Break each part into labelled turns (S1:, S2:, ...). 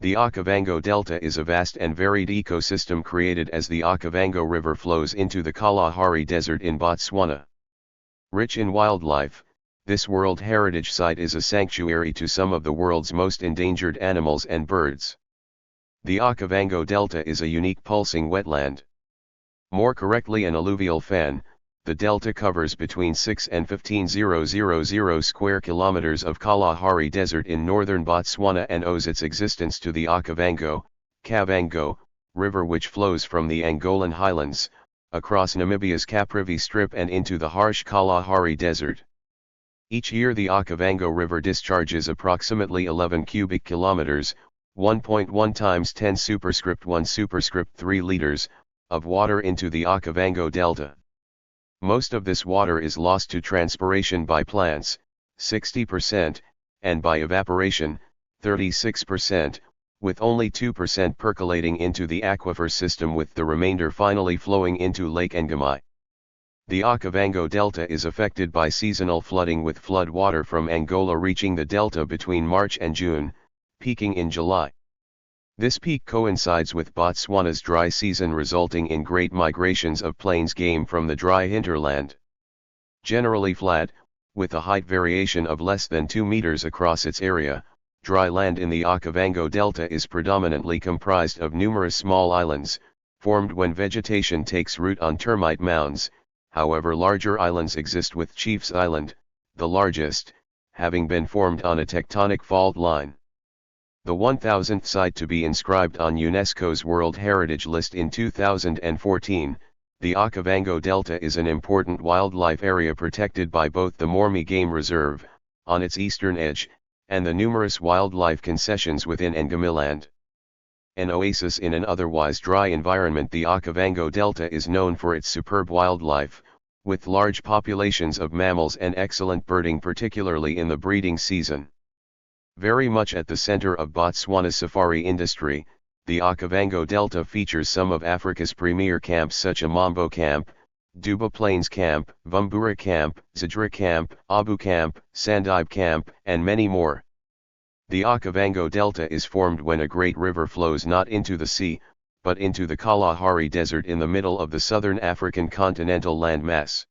S1: The Okavango Delta is a vast and varied ecosystem created as the Okavango River flows into the Kalahari Desert in Botswana. Rich in wildlife, this World Heritage Site is a sanctuary to some of the world's most endangered animals and birds. The Okavango Delta is a unique pulsing wetland. More correctly, an alluvial fan. The delta covers between 6 and 15,000 square kilometers of Kalahari Desert in northern Botswana and owes its existence to the Okavango, Kavango, River, which flows from the Angolan highlands, across Namibia's Caprivi Strip and into the harsh Kalahari Desert. Each year the Okavango River discharges approximately 11 cubic kilometers, 1.1 times 10 superscript 1 superscript 3 liters, of water into the Okavango Delta. Most of this water is lost to transpiration by plants, 60%, and by evaporation, 36%, with only 2% percolating into the aquifer system, with the remainder finally flowing into Lake Ngami. The Okavango Delta is affected by seasonal flooding, with flood water from Angola reaching the delta between March and June, peaking in July. This peak coincides with Botswana's dry season, resulting in great migrations of plains game from the dry hinterland. Generally flat, with a height variation of less than 2 meters across its area, dry land in the Okavango Delta is predominantly comprised of numerous small islands, formed when vegetation takes root on termite mounds. However, larger islands exist, with Chief's Island, the largest, having been formed on a tectonic fault line. The 1000th site to be inscribed on UNESCO's World Heritage List in 2014, the Okavango Delta is an important wildlife area protected by both the Mormi Game Reserve, on its eastern edge, and the numerous wildlife concessions within Ngamiland. An oasis in an otherwise dry environment, the Okavango Delta is known for its superb wildlife, with large populations of mammals and excellent birding, particularly in the breeding season. Very much at the center of Botswana's safari industry, the Okavango Delta features some of Africa's premier camps, such as Mambo Camp, Duba Plains Camp, Vumbura Camp, Zadra Camp, Abu Camp, Sandibe Camp, and many more. The Okavango Delta is formed when a great river flows not into the sea, but into the Kalahari Desert in the middle of the southern African continental landmass.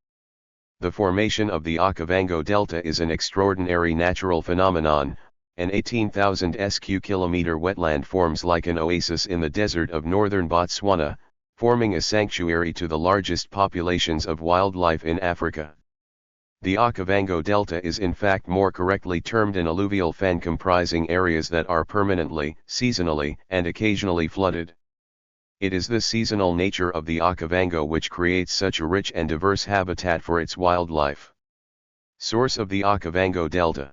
S1: The formation of the Okavango Delta is an extraordinary natural phenomenon. An 18,000 sq kilometer wetland forms like an oasis in the desert of northern Botswana, forming a sanctuary to the largest populations of wildlife in Africa. The Okavango Delta is in fact more correctly termed an alluvial fan, comprising areas that are permanently, seasonally, and occasionally flooded. It is the seasonal nature of the Okavango which creates such a rich and diverse habitat for its wildlife. Source of the Okavango Delta.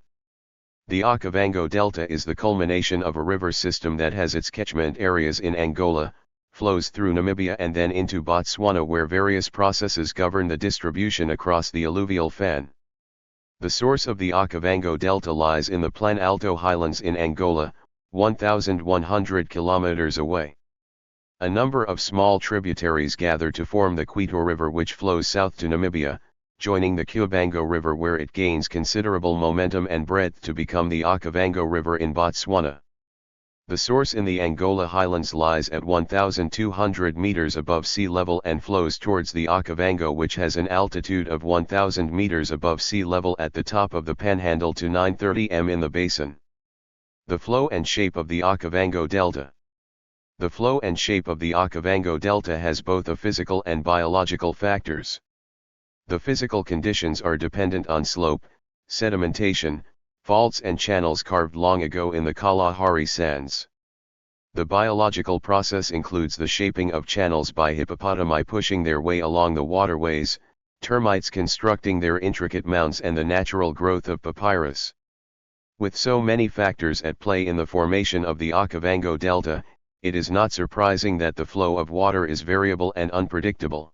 S1: The Okavango Delta is the culmination of a river system that has its catchment areas in Angola, flows through Namibia and then into Botswana, where various processes govern the distribution across the alluvial fan. The source of the Okavango Delta lies in the Plan Alto highlands in Angola, 1,100 kilometers away. A number of small tributaries gather to form the Quito River, which flows south to Namibia, joining the Okavango River, where it gains considerable momentum and breadth to become the Okavango River in Botswana. The source in the Angola highlands lies at 1,200 meters above sea level and flows towards the Okavango, which has an altitude of 1,000 meters above sea level at the top of the Panhandle to 930 m in the basin. The flow and shape of the Okavango Delta. The flow and shape of the Okavango Delta has both a physical and biological factors. The physical conditions are dependent on slope, sedimentation, faults and channels carved long ago in the Kalahari sands. The biological process includes the shaping of channels by hippopotami pushing their way along the waterways, termites constructing their intricate mounds, and the natural growth of papyrus. With so many factors at play in the formation of the Okavango Delta, it is not surprising that the flow of water is variable and unpredictable.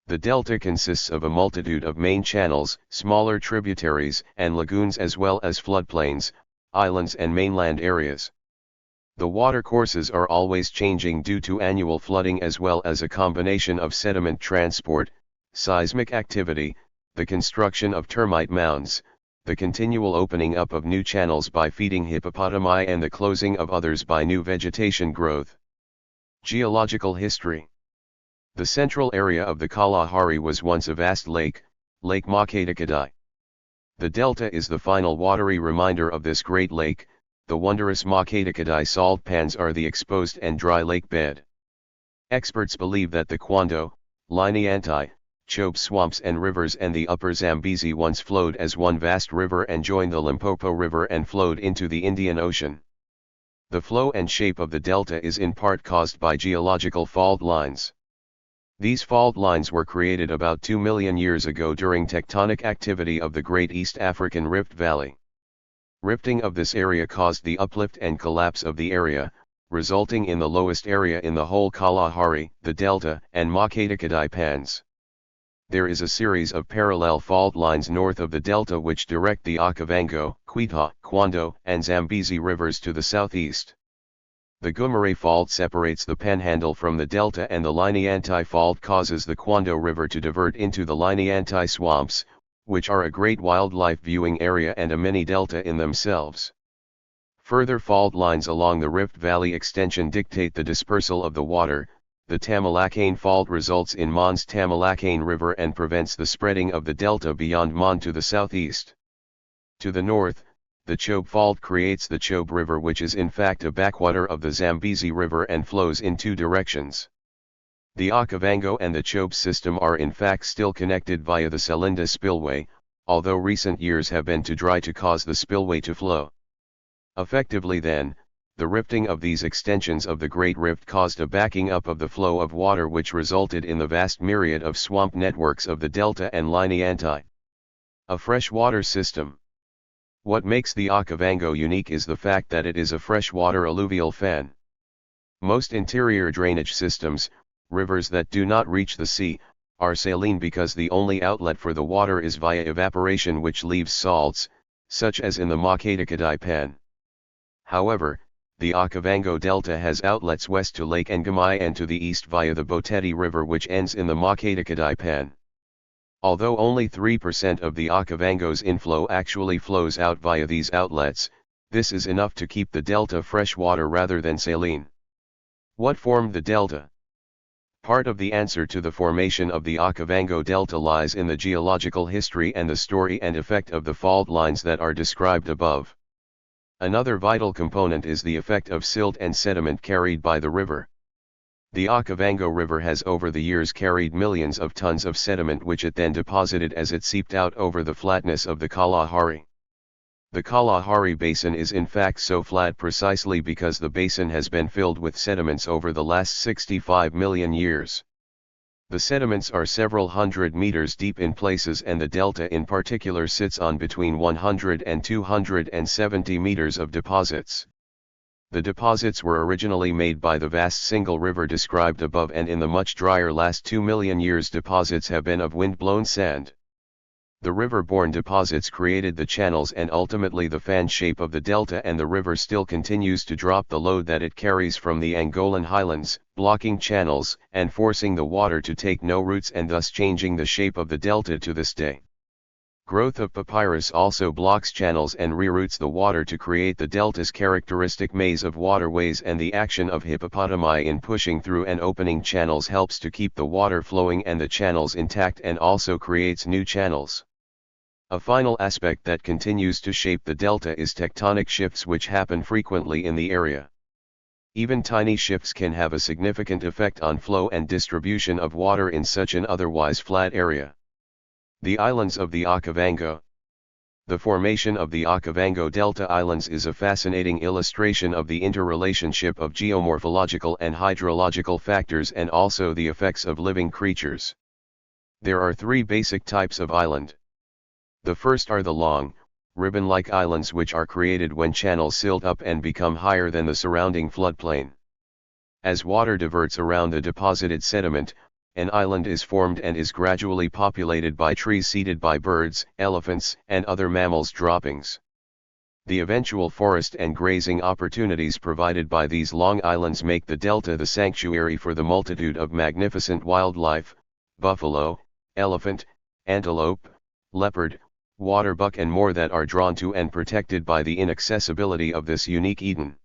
S1: The delta consists of a multitude of main channels, smaller tributaries, and lagoons, as well as floodplains, islands and mainland areas. The watercourses are always changing due to annual flooding, as well as a combination of sediment transport, seismic activity, the construction of termite mounds, the continual opening up of new channels by feeding hippopotami and the closing of others by new vegetation growth. Geological history. The central area of the Kalahari was once a vast lake, Lake Makgadikgadi. The delta is the final watery reminder of this great lake. The wondrous Makgadikgadi salt pans are the exposed and dry lake bed. Experts believe that the Kwando, Linyantai, Chobe swamps and rivers and the upper Zambezi once flowed as one vast river and joined the Limpopo River and flowed into the Indian Ocean. The flow and shape of the delta is in part caused by geological fault lines. These fault lines were created about 2 million years ago during tectonic activity of the Great East African Rift Valley. Rifting of this area caused the uplift and collapse of the area, resulting in the lowest area in the whole Kalahari, the delta, and Makgadikgadi pans. There is a series of parallel fault lines north of the delta which direct the Okavango, Quito, Kwando, and Zambezi rivers to the southeast. The Gumare Fault separates the Panhandle from the delta and the Linyantai Fault causes the Kwando River to divert into the Linyantai swamps, which are a great wildlife viewing area and a mini delta in themselves. Further fault lines along the Rift Valley extension dictate the dispersal of the water. The Tamalakane Fault results in Mon's Tamalakane River and prevents the spreading of the delta beyond Mon to the southeast. To the north, the Chobe Fault creates the Chobe River which is in fact a backwater of the Zambezi River and flows in two directions. The Okavango and the Chobe system are in fact still connected via the Selinda spillway, although recent years have been too dry to cause the spillway to flow. Effectively then, the rifting of these extensions of the Great Rift caused a backing up of the flow of water which resulted in the vast myriad of swamp networks of the delta and Linyantai. A freshwater system. What makes the Okavango unique is the fact that it is a freshwater alluvial fan. Most interior drainage systems, rivers that do not reach the sea, are saline because the only outlet for the water is via evaporation which leaves salts, such as in the Makgadikgadi pan. However, the Okavango Delta has outlets west to Lake Ngamai and to the east via the Boteti River which ends in the Makgadikgadi pan. Although only 3% of the Okavango's inflow actually flows out via these outlets, this is enough to keep the delta freshwater rather than saline. What formed the delta? Part of the answer to the formation of the Okavango Delta lies in the geological history and the story and effect of the fault lines that are described above. Another vital component is the effect of silt and sediment carried by the river. The Okavango River has over the years carried millions of tons of sediment which it then deposited as it seeped out over the flatness of the Kalahari. The Kalahari Basin is in fact so flat precisely because the basin has been filled with sediments over the last 65 million years. The sediments are several hundred meters deep in places and the delta in particular sits on between 100 and 270 meters of deposits. The deposits were originally made by the vast single river described above and in the much drier last 2 million years deposits have been of wind-blown sand. The river-borne deposits created the channels and ultimately the fan shape of the delta and the river still continues to drop the load that it carries from the Angolan highlands, blocking channels and forcing the water to take no roots and thus changing the shape of the delta to this day. Growth of papyrus also blocks channels and reroutes the water to create the delta's characteristic maze of waterways and the action of hippopotami in pushing through and opening channels helps to keep the water flowing and the channels intact and also creates new channels. A final aspect that continues to shape the delta is tectonic shifts which happen frequently in the area. Even tiny shifts can have a significant effect on flow and distribution of water in such an otherwise flat area. The islands of the Okavango. The formation of the Okavango Delta Islands is a fascinating illustration of the interrelationship of geomorphological and hydrological factors and also the effects of living creatures. There are three basic types of island. The first are the long, ribbon-like islands which are created when channels silt up and become higher than the surrounding floodplain. As water diverts around the deposited sediment, an island is formed and is gradually populated by trees seeded by birds, elephants, and other mammals' droppings. The eventual forest and grazing opportunities provided by these long islands make the delta the sanctuary for the multitude of magnificent wildlife, buffalo, elephant, antelope, leopard, waterbuck and more that are drawn to and protected by the inaccessibility of this unique Eden.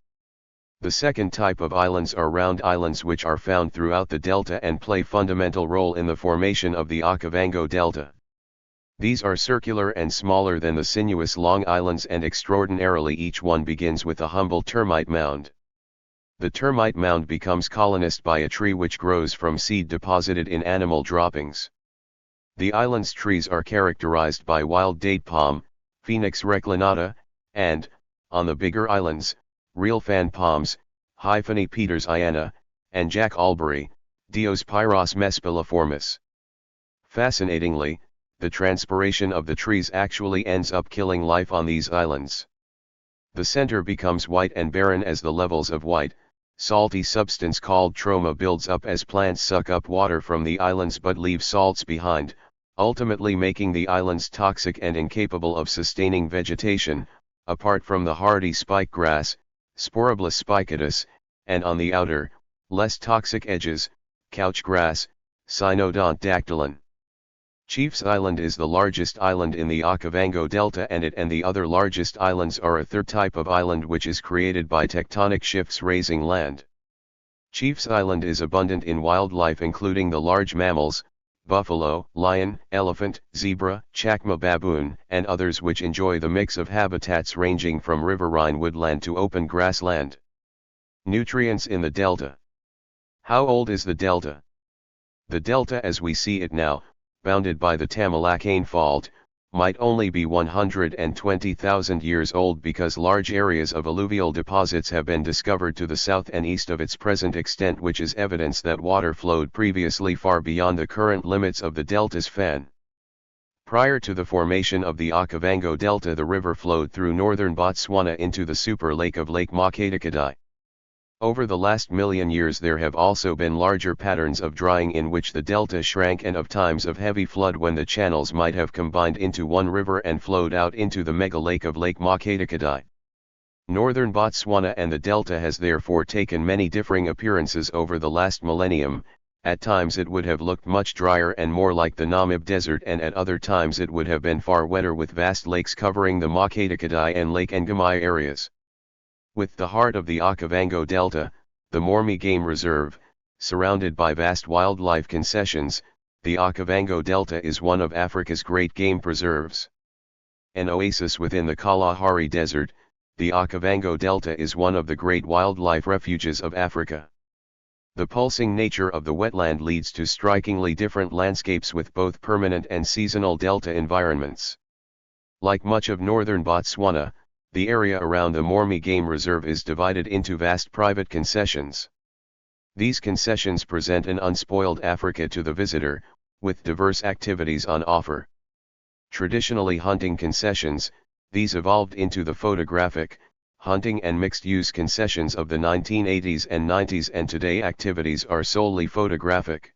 S1: The second type of islands are round islands, which are found throughout the delta and play fundamental role in the formation of the Okavango Delta. These are circular and smaller than the sinuous long islands, and extraordinarily each one begins with a humble termite mound. The termite mound becomes colonized by a tree which grows from seed deposited in animal droppings. The island's trees are characterized by wild date palm, Phoenix reclinata, and, on the bigger islands, real fan palms, Hyphene petersiana, and Jack Albury, Diospyros mespiliformis. Fascinatingly, the transpiration of the trees actually ends up killing life on these islands. The center becomes white and barren as the levels of white, salty substance called troma builds up as plants suck up water from the islands but leave salts behind, ultimately making the islands toxic and incapable of sustaining vegetation, apart from the hardy spike grass, Sporoblus spicatus, and on the outer, less toxic edges, couch grass, Cynodont dactylon. Chiefs Island is the largest island in the Okavango Delta, and it and the other largest islands are a third type of island which is created by tectonic shifts raising land. Chiefs Island is abundant in wildlife including the large mammals, buffalo, lion, elephant, zebra, chacma baboon, and others which enjoy the mix of habitats ranging from riverine woodland to open grassland. Nutrients in the delta. How old is the delta? The delta as we see it now, bounded by the Tamalacane Fault, might only be 120,000 years old because large areas of alluvial deposits have been discovered to the south and east of its present extent, which is evidence that water flowed previously far beyond the current limits of the delta's fan. Prior to the formation of the Okavango Delta, the river flowed through northern Botswana into the super lake of Lake Makgadikgadi. Over the last million years there have also been larger patterns of drying in which the delta shrank, and of times of heavy flood when the channels might have combined into one river and flowed out into the mega lake of Lake Makgadikgadi. Northern Botswana and the delta has therefore taken many differing appearances over the last millennium. At times it would have looked much drier and more like the Namib Desert, and at other times it would have been far wetter with vast lakes covering the Makgadikgadi and Lake Ngamai areas. With the heart of the Okavango Delta, the Mormi Game Reserve, surrounded by vast wildlife concessions, the Okavango Delta is one of Africa's great game preserves. An oasis within the Kalahari Desert, the Okavango Delta is one of the great wildlife refuges of Africa. The pulsing nature of the wetland leads to strikingly different landscapes with both permanent and seasonal delta environments. Like much of northern Botswana, the area around the Mormi Game Reserve is divided into vast private concessions. These concessions present an unspoiled Africa to the visitor, with diverse activities on offer. Traditionally hunting concessions, these evolved into the photographic, hunting and mixed-use concessions of the 1980s and 90s, and today activities are solely photographic.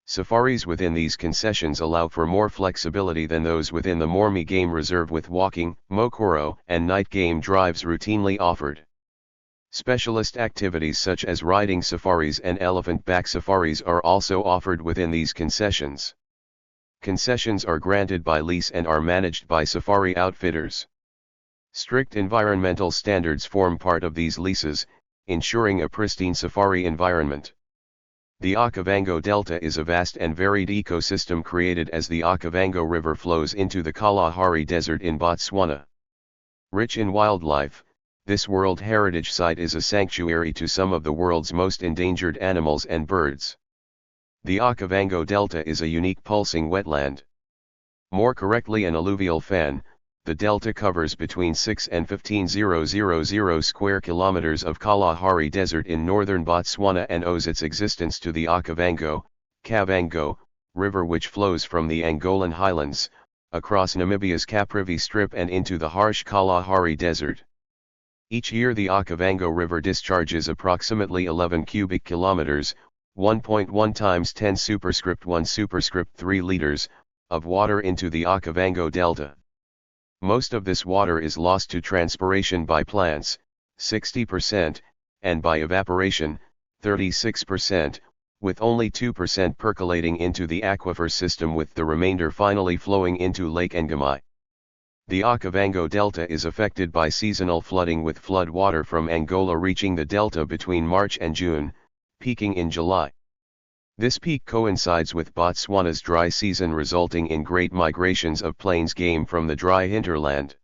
S1: Safaris within these concessions allow for more flexibility than those within the Mormi Game Reserve, with walking, mokoro, and night game drives routinely offered. Specialist activities such as riding safaris and elephant-back safaris are also offered within these concessions. Concessions are granted by lease and are managed by safari outfitters. Strict environmental standards form part of these leases, ensuring a pristine safari environment. The Okavango Delta is a vast and varied ecosystem created as the Okavango River flows into the Kalahari Desert in Botswana. Rich in wildlife, this World Heritage Site is a sanctuary to some of the world's most endangered animals and birds. The Okavango Delta is a unique pulsing wetland. More correctly, an alluvial fan. The delta covers between 6 and 15,000 square kilometers of Kalahari Desert in northern Botswana and owes its existence to the Okavango, Kavango, River, which flows from the Angolan highlands, across Namibia's Caprivi Strip and into the harsh Kalahari Desert. Each year the Okavango River discharges approximately 11 cubic kilometers, 1.1 times 10 superscript 1 superscript 3 liters, of water into the Okavango Delta. Most of this water is lost to transpiration by plants, 60%, and by evaporation, 36%, with only 2% percolating into the aquifer system, with the remainder finally flowing into Lake Ngamai. The Okavango Delta is affected by seasonal flooding with flood water from Angola reaching the delta between March and June, peaking in July. This peak coincides with Botswana's dry season, resulting in great migrations of plains game from the dry hinterland.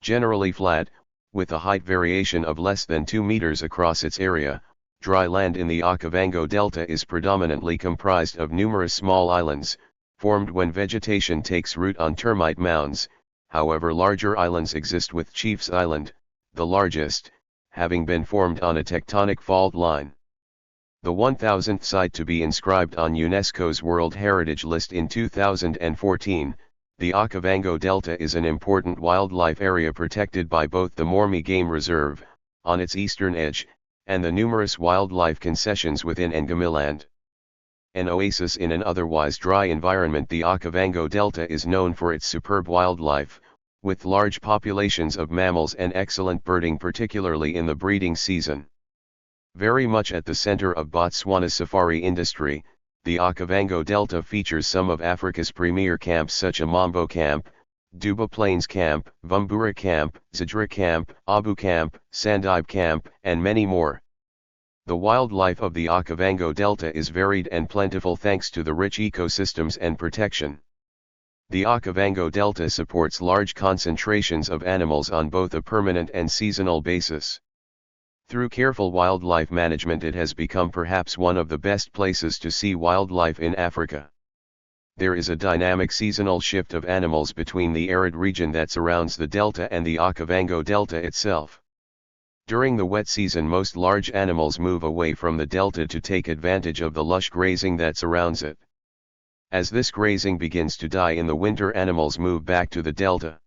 S1: Generally flat, with a height variation of less than 2 meters across its area, dry land in the Okavango Delta is predominantly comprised of numerous small islands, formed when vegetation takes root on termite mounds. However, larger islands exist, with Chief's Island, the largest, having been formed on a tectonic fault line. The 1000th site to be inscribed on UNESCO's World Heritage List in 2014, the Okavango Delta is an important wildlife area protected by both the Mormi Game Reserve, on its eastern edge, and the numerous wildlife concessions within Angolan. An oasis in an otherwise dry environment, the Okavango Delta is known for its superb wildlife, with large populations of mammals and excellent birding, particularly in the breeding season. Very much at the center of Botswana's safari industry, the Okavango Delta features some of Africa's premier camps such as Mambo Camp, Duba Plains Camp, Vumbura Camp, Zadra Camp, Abu Camp, Sandibe Camp, and many more. The wildlife of the Okavango Delta is varied and plentiful thanks to the rich ecosystems and protection. The Okavango Delta supports large concentrations of animals on both a permanent and seasonal basis. Through careful wildlife management, it has become perhaps one of the best places to see wildlife in Africa. There is a dynamic seasonal shift of animals between the arid region that surrounds the delta and the Okavango Delta itself. During the wet season, most large animals move away from the delta to take advantage of the lush grazing that surrounds it. As this grazing begins to die in the winter, animals move back to the delta.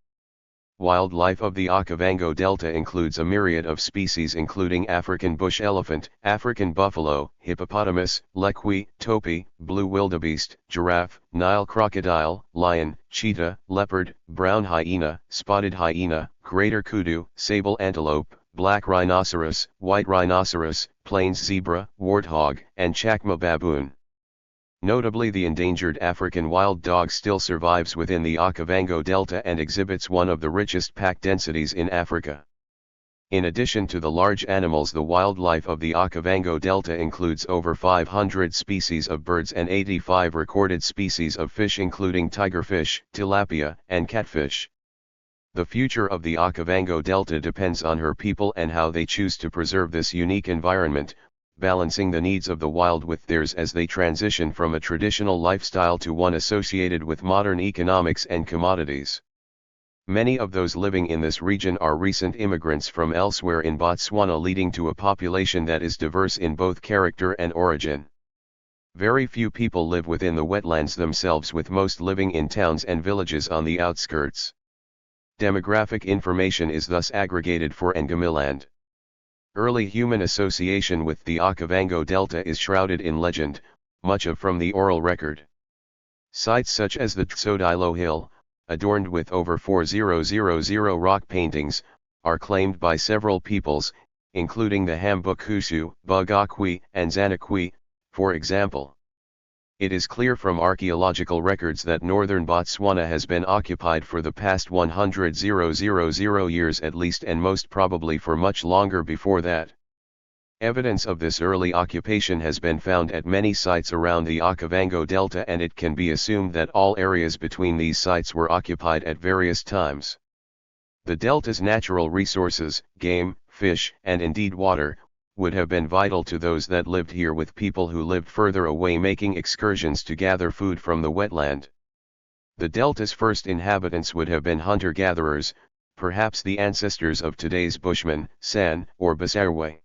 S1: Wildlife of the Okavango Delta includes a myriad of species, including African bush elephant, African buffalo, hippopotamus, lequi, topi, blue wildebeest, giraffe, Nile crocodile, lion, cheetah, leopard, brown hyena, spotted hyena, greater kudu, sable antelope, black rhinoceros, white rhinoceros, plains zebra, warthog, and chacma baboon. Notably, the endangered African wild dog still survives within the Okavango Delta and exhibits one of the richest pack densities in Africa. In addition to the large animals, the wildlife of the Okavango Delta includes over 500 species of birds and 85 recorded species of fish, including tigerfish, tilapia, and catfish. The future of the Okavango Delta depends on her people and how they choose to preserve this unique environment, balancing the needs of the wild with theirs as they transition from a traditional lifestyle to one associated with modern economics and commodities. Many of those living in this region are recent immigrants from elsewhere in Botswana, leading to a population that is diverse in both character and origin. Very few people live within the wetlands themselves, with most living in towns and villages on the outskirts. Demographic information is thus aggregated for Angolan. Early human association with the Okavango Delta is shrouded in legend, much of from the oral record. Sites such as the Tsodilo Hill, adorned with over 4,000 rock paintings, are claimed by several peoples, including the Hambukusu, Bugakwi, and Zanakwi, for example. It is clear from archaeological records that northern Botswana has been occupied for the past 100,000 years at least, and most probably for much longer before that. Evidence of this early occupation has been found at many sites around the Okavango Delta, and it can be assumed that all areas between these sites were occupied at various times. The delta's natural resources, game, fish, and indeed water, would have been vital to those that lived here, with people who lived further away making excursions to gather food from the wetland. The delta's first inhabitants would have been hunter-gatherers, perhaps the ancestors of today's Bushmen, San, or Basarwe.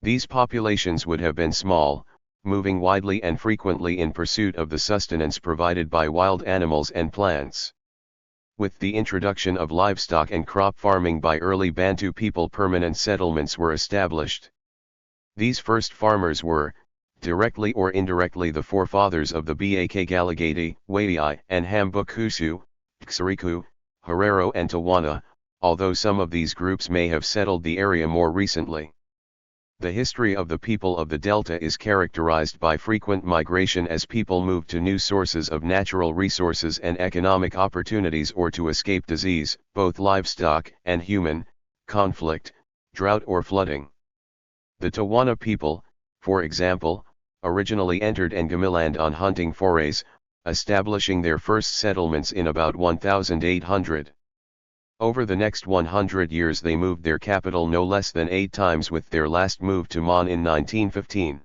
S1: These populations would have been small, moving widely and frequently in pursuit of the sustenance provided by wild animals and plants. With the introduction of livestock and crop farming by early Bantu people, permanent settlements were established. These first farmers were, directly or indirectly, the forefathers of the Bakagalagadi, Wai, and Hambukusu, Xeriku, Herero and Tawana, although some of these groups may have settled the area more recently. The history of the people of the Delta is characterized by frequent migration as people move to new sources of natural resources and economic opportunities or to escape disease, both livestock and human, conflict, drought or flooding. The Tawana people, for example, originally entered Angolan on hunting forays, establishing their first settlements in about 1800. Over the next 100 years they moved their capital no less than 8 times, with their last move to Mon in 1915.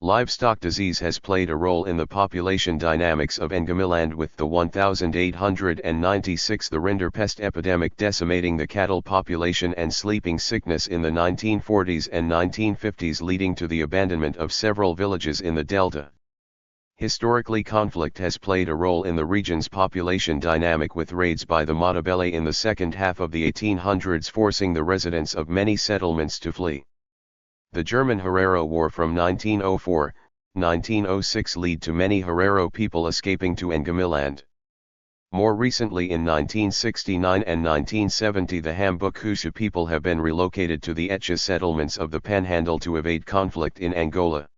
S1: Livestock disease has played a role in the population dynamics of Angolan, with the 1896 the rinderpest epidemic decimating the cattle population and sleeping sickness in the 1940s and 1950s, leading to the abandonment of several villages in the Delta. Historically, conflict has played a role in the region's population dynamic, with raids by the Matabele in the second half of the 1800s forcing the residents of many settlements to flee. The German Herero War from 1904-1906 led to many Herero people escaping to Angolan. More recently, in 1969 and 1970, the Hambukusha people have been relocated to the Etcha settlements of the Panhandle to evade conflict in Angola.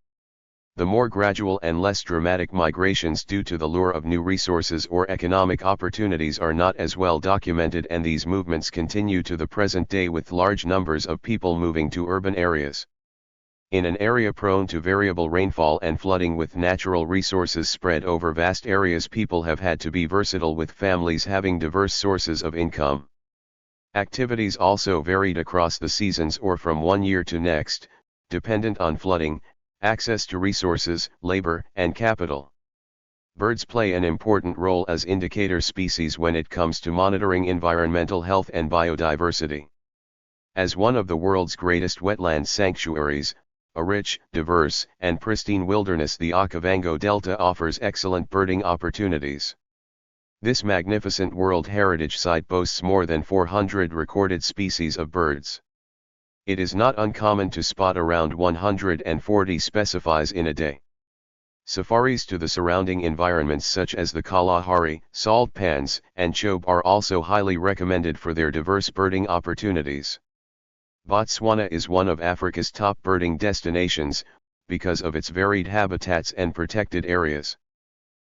S1: The more gradual and less dramatic migrations due to the lure of new resources or economic opportunities are not as well documented, and these movements continue to the present day, with large numbers of people moving to urban areas. In an area prone to variable rainfall and flooding, with natural resources spread over vast areas, people have had to be versatile, with families having diverse sources of income. Activities also varied across the seasons or from one year to next, dependent on flooding, access to resources, labor, and capital. Birds play an important role as indicator species when it comes to monitoring environmental health and biodiversity. As one of the world's greatest wetland sanctuaries, a rich, diverse, and pristine wilderness, the Okavango Delta offers excellent birding opportunities. This magnificent World Heritage Site boasts more than 400 recorded species of birds. It is not uncommon to spot around 140 species in a day. Safaris to the surrounding environments such as the Kalahari, salt pans, and Chobe are also highly recommended for their diverse birding opportunities. Botswana is one of Africa's top birding destinations, because of its varied habitats and protected areas.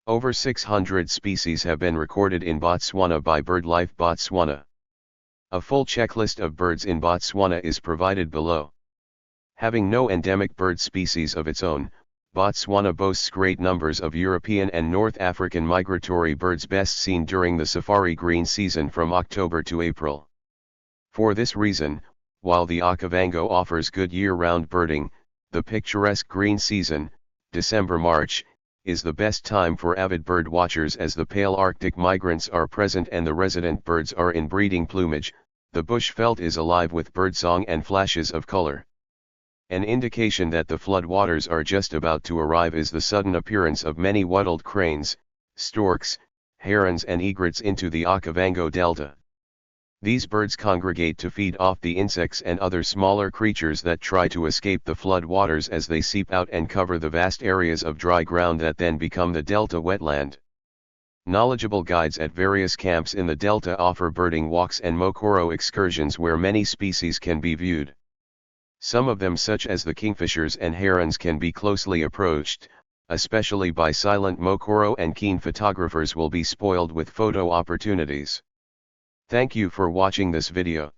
S1: Over 600 species have been recorded in Botswana by BirdLife Botswana. A full checklist of birds in Botswana is provided below. Having no endemic bird species of its own, Botswana boasts great numbers of European and North African migratory birds, best seen during the safari green season from October to April. For this reason, while the Okavango offers good year-round birding, the picturesque green season, December-March, is the best time for avid bird watchers, as the pale Arctic migrants are present and the resident birds are in breeding plumage. The bush veld is alive with birdsong and flashes of color. An indication that the flood waters are just about to arrive is the sudden appearance of many wattled cranes, storks, herons and egrets into the Okavango Delta. These birds congregate to feed off the insects and other smaller creatures that try to escape the flood waters as they seep out and cover the vast areas of dry ground that then become the Delta wetland. Knowledgeable guides at various camps in the Delta offer birding walks and mokoro excursions where many species can be viewed. Some of them, such as the kingfishers and herons, can be closely approached, especially by silent mokoro, and keen photographers will be spoiled with photo opportunities. Thank you for watching this video.